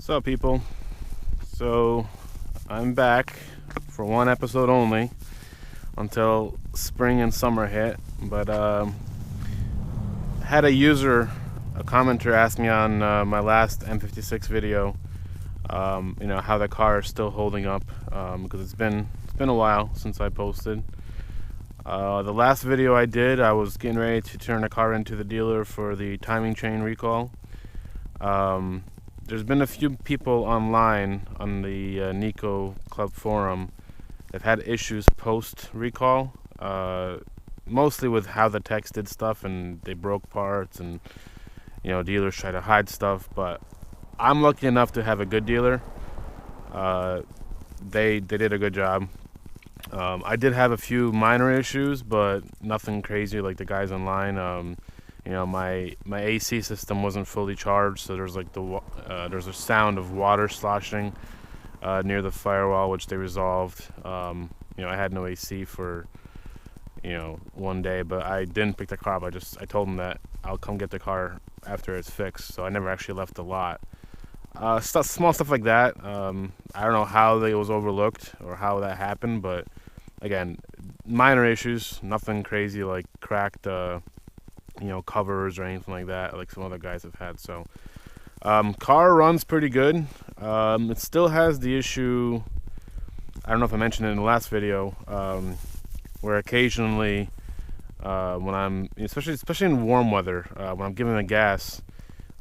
What's up, people? So I'm back for one episode only until spring and summer hit, but had a commenter ask me on my last M56 video, how the car is still holding up, because it's been a while since I posted. The last video I did, I was getting ready to turn the car into the dealer for the timing chain recall. There's been a few people online on the Nico Club forum that had issues post recall, mostly with how the techs did stuff and they broke parts, and dealers try to hide stuff. But I'm lucky enough to have a good dealer. They did a good job. I did have a few minor issues, but nothing crazy like the guys online. My AC system wasn't fully charged, so there's like there's a sound of water sloshing near the firewall, which they resolved. I had no AC for one day, but I didn't pick the car up. I told them that I'll come get the car after it's fixed, so I never actually left the lot. Small stuff like that. I don't know how it was overlooked or how that happened, but again, minor issues, nothing crazy like cracked covers or anything like that, like some other guys have had. So car runs pretty good. It still has the issue, I don't know if I mentioned it in the last video, where occasionally when I'm especially in warm weather, when I'm giving the gas,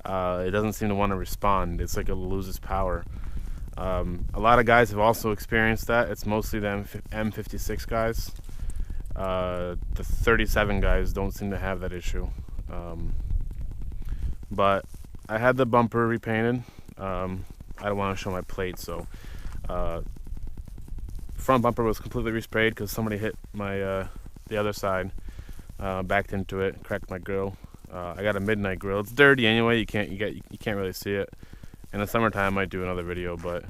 it doesn't seem to want to respond. It's like it loses power. A lot of guys have also experienced that. It's mostly the M56 guys. The 37 guys don't seem to have that issue. But I had the bumper repainted. I don't want to show my plate, so front bumper was completely resprayed because somebody hit my the other side, backed into it, cracked my grill. I got a midnight grill. It's dirty anyway. You can't really see it. In the summertime, I might do another video, but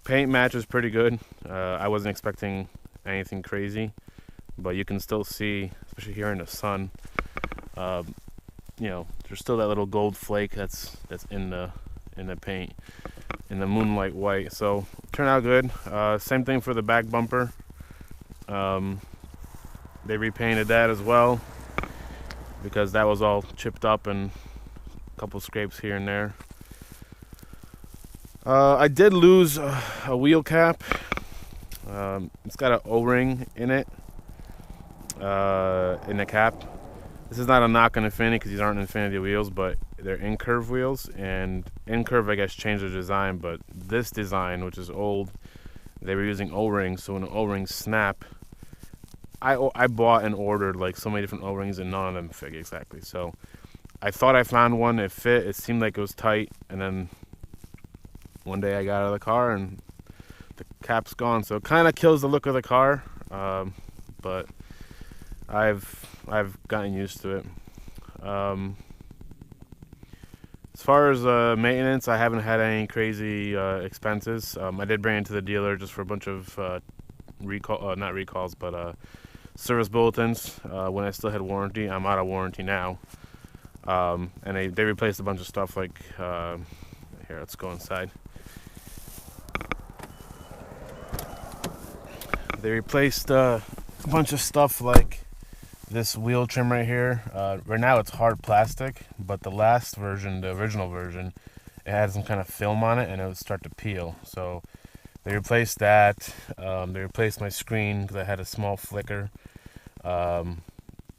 paint matches pretty good. I wasn't expecting anything crazy, but you can still see, especially here in the sun, there's still that little gold flake that's in the paint, in the moonlight white. So turned out good. Same thing for the back bumper. They repainted that as well because that was all chipped up and a couple scrapes here and there. I did lose a wheel cap. It's got an O-ring in it, in the cap. This is not a knock on Infiniti because these aren't Infiniti wheels, but they're in-curve wheels, and in-curve I guess changed the design, but this design, which is old, they were using O-rings, so when the O-rings snap, I bought and ordered like so many different O-rings and none of them fit exactly. So I thought I found one that fit. It seemed like it was tight, and then one day I got out of the car and the cap's gone. So it kind of kills the look of the car, but I've gotten used to it. As far as maintenance, I haven't had any crazy expenses. I did bring it to the dealer just for a bunch of not recalls, but service bulletins when I still had warranty. I'm out of warranty now. And they replaced a bunch of stuff like here, let's go inside. They replaced a bunch of stuff like this wheel trim right here. Right now it's hard plastic, but the last version, the original version, it had some kind of film on it and it would start to peel. So they replaced that. They replaced my screen because I had a small flicker. And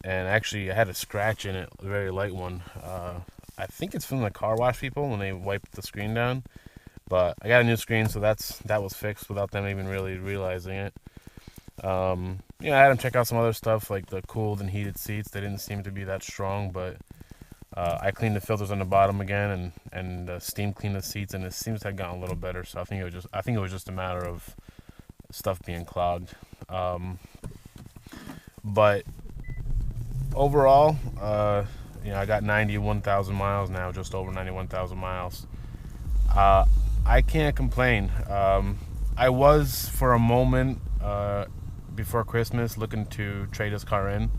actually I had a scratch in it, a very light one. I think it's from the car wash people when they wiped the screen down. But I got a new screen, so that was fixed without them even really realizing it. I had them check out some other stuff like the cooled and heated seats. They didn't seem to be that strong, but I cleaned the filters on the bottom again and steam cleaned the seats, and it seems to have gotten a little better. So I think it was just a matter of stuff being clogged. But overall, I got 91,000 miles now, just over 91,000 miles. I can't complain. I was for a moment before Christmas looking to trade this car in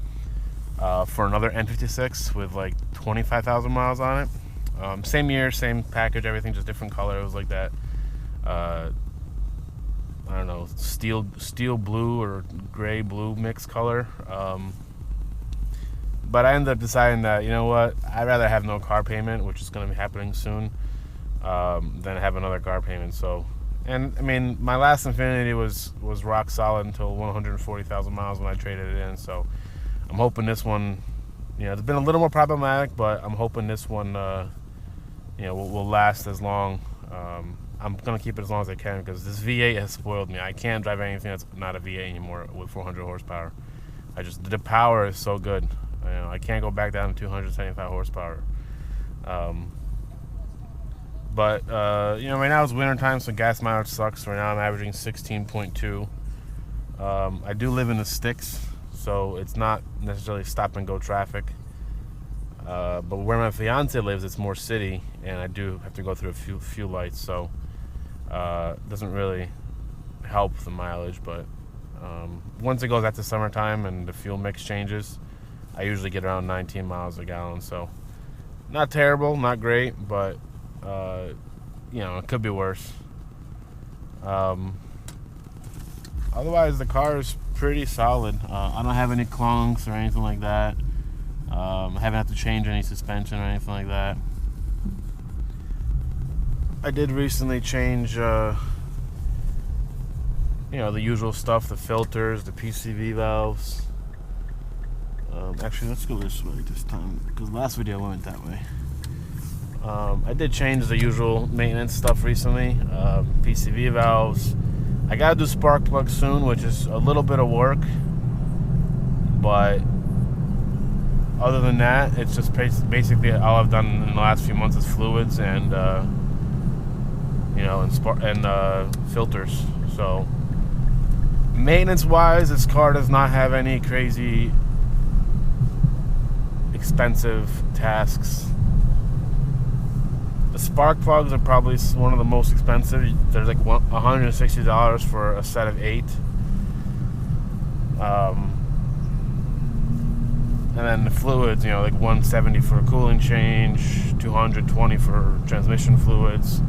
for another M56 with like 25,000 miles on it. Same year, same package, everything, just different color. It was like that, I don't know, steel blue or gray blue mixed color. But I ended up deciding that, you know what, I'd rather have no car payment, which is going to be happening soon, than have another car payment. So, and I mean, my last Infiniti was rock solid until 140,000 miles when I traded it in. So I'm hoping this one, you know, it's been a little more problematic, but I'm hoping this one, you know, will last as long. I'm going to keep it as long as I can because this V8 has spoiled me. I can't drive anything that's not a V8 anymore with 400 horsepower. The power is so good. You know, I can't go back down to 275 horsepower. But you know, right now it's winter time, so gas mileage sucks. Right now I'm averaging 16.2. I do live in the sticks, so it's not necessarily stop and go traffic. But where my fiance lives, it's more city, and I do have to go through a few lights, so it doesn't really help the mileage. But once it goes out to summertime and the fuel mix changes, I usually get around 19 miles a gallon. So not terrible, not great, but you know, it could be worse. Otherwise, the car is pretty solid. I don't have any clunks or anything like that. I haven't had to change any suspension or anything like that. I did recently change, you know, the usual stuff, the filters, the PCV valves. Actually, let's go this way this time, because last video I went that way. I did change the usual maintenance stuff recently. PCV valves. I gotta do spark plugs soon, which is a little bit of work, but other than that, it's just basically all I've done in the last few months is fluids and you know, and filters. So maintenance-wise, this car does not have any crazy expensive tasks. The spark plugs are probably one of the most expensive. There's like $160 for a set of 8. And then the fluids, you know, like $170 for a cooling change, $220 for transmission fluids.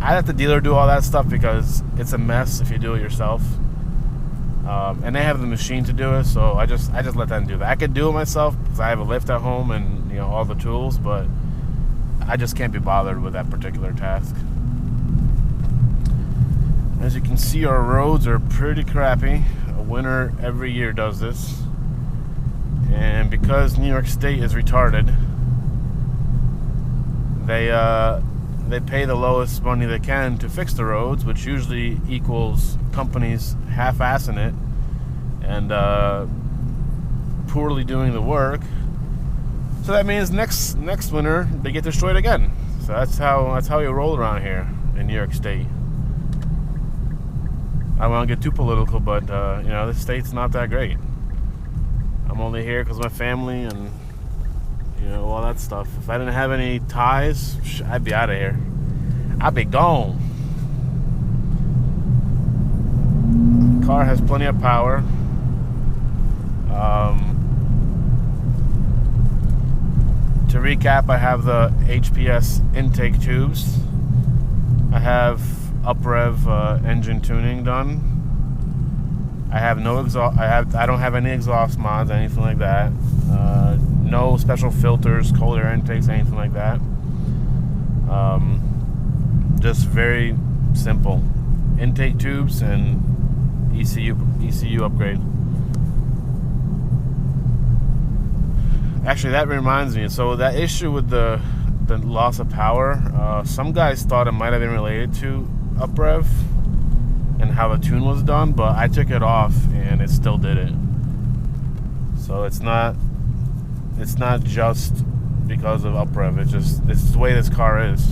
I'd have the dealer do all that stuff because it's a mess if you do it yourself. And they have the machine to do it, so I just let them do that. I could do it myself because I have a lift at home and, you know, all the tools, but I just can't be bothered with that particular task. As you can see, our roads are pretty crappy. A winter every year does this. And because New York State is retarded, they pay the lowest money they can to fix the roads, which usually equals companies half-assing it and poorly doing the work. So that means next winter they get destroyed again. So that's how you roll around here in New York State. I won't get too political, but you know, this state's not that great. I'm only here because of my family and, you know, all that stuff. If I didn't have any ties, I'd be out of here. I'd be gone. The car has plenty of power. To recap, I have the HPS intake tubes. I have up-rev engine tuning done. I have no exhaust. I don't have any exhaust mods, anything like that. No special filters, cold air intakes, anything like that. Just very simple intake tubes and ECU upgrade. Actually, that reminds me. So that issue with the loss of power, some guys thought it might have been related to up-rev and how the tune was done, but I took it off and it still did it. So it's not just because of up-rev. It's the way this car is.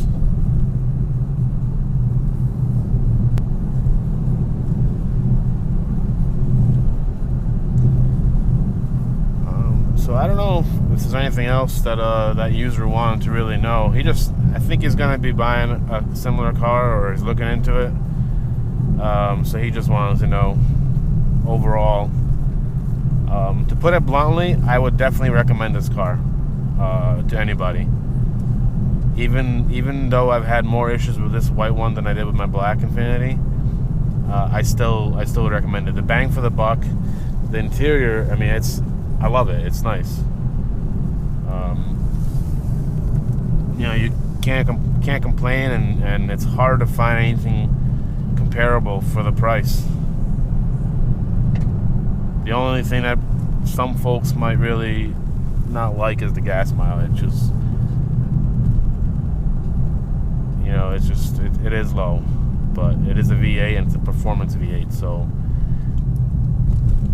So I don't know if there's anything else that that user wanted to really know. I think he's gonna be buying a similar car, or he's looking into it. So he just wanted to know overall. To put it bluntly, I would definitely recommend this car to anybody. even though I've had more issues with this white one than I did with my black Infiniti, I still would recommend it. The bang for the buck, the interior, I mean, I love it. It's nice. You know, you can't complain, and it's hard to find anything comparable for the price. The only thing that some folks might really not like is the gas mileage. Just, you know, it's just it is low, but it is a V8 and it's a performance V8. So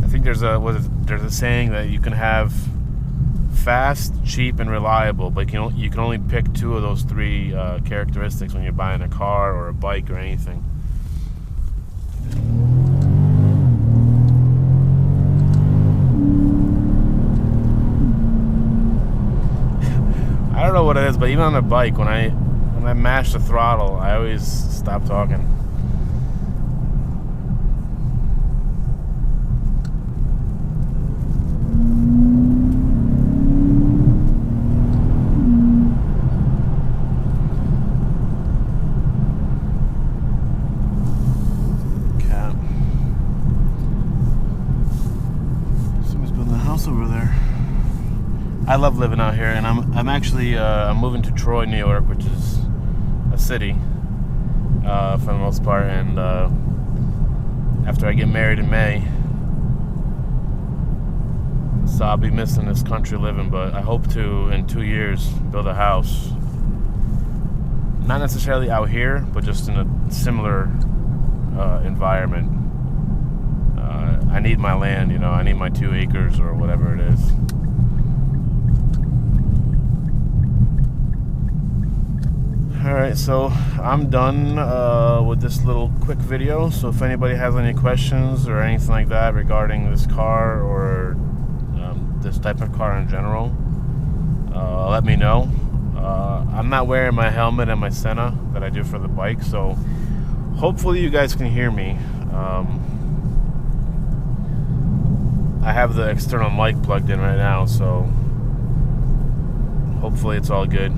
I think there's a saying that you can have fast, cheap, and reliable, but you can only pick two of those three characteristics when you're buying a car or a bike or anything. I don't know what it is, but even on a bike, when I mash the throttle, I always stop talking. Cat. Somebody's building a house over there. I love living out here, and I'm actually I'm moving to Troy, New York, which is a city for the most part. And after I get married in May, so I'll be missing this country living. But I hope to, in 2 years, build a house. Not necessarily out here, but just in a similar environment. I need my land, you know. I need my 2 acres or whatever it is. Alright, so I'm done with this little quick video. So if anybody has any questions or anything like that regarding this car or this type of car in general, let me know. I'm not wearing my helmet and my Senna that I do for the bike, so hopefully you guys can hear me. I have the external mic plugged in right now, so hopefully it's all good.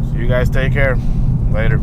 So you guys take care. Later.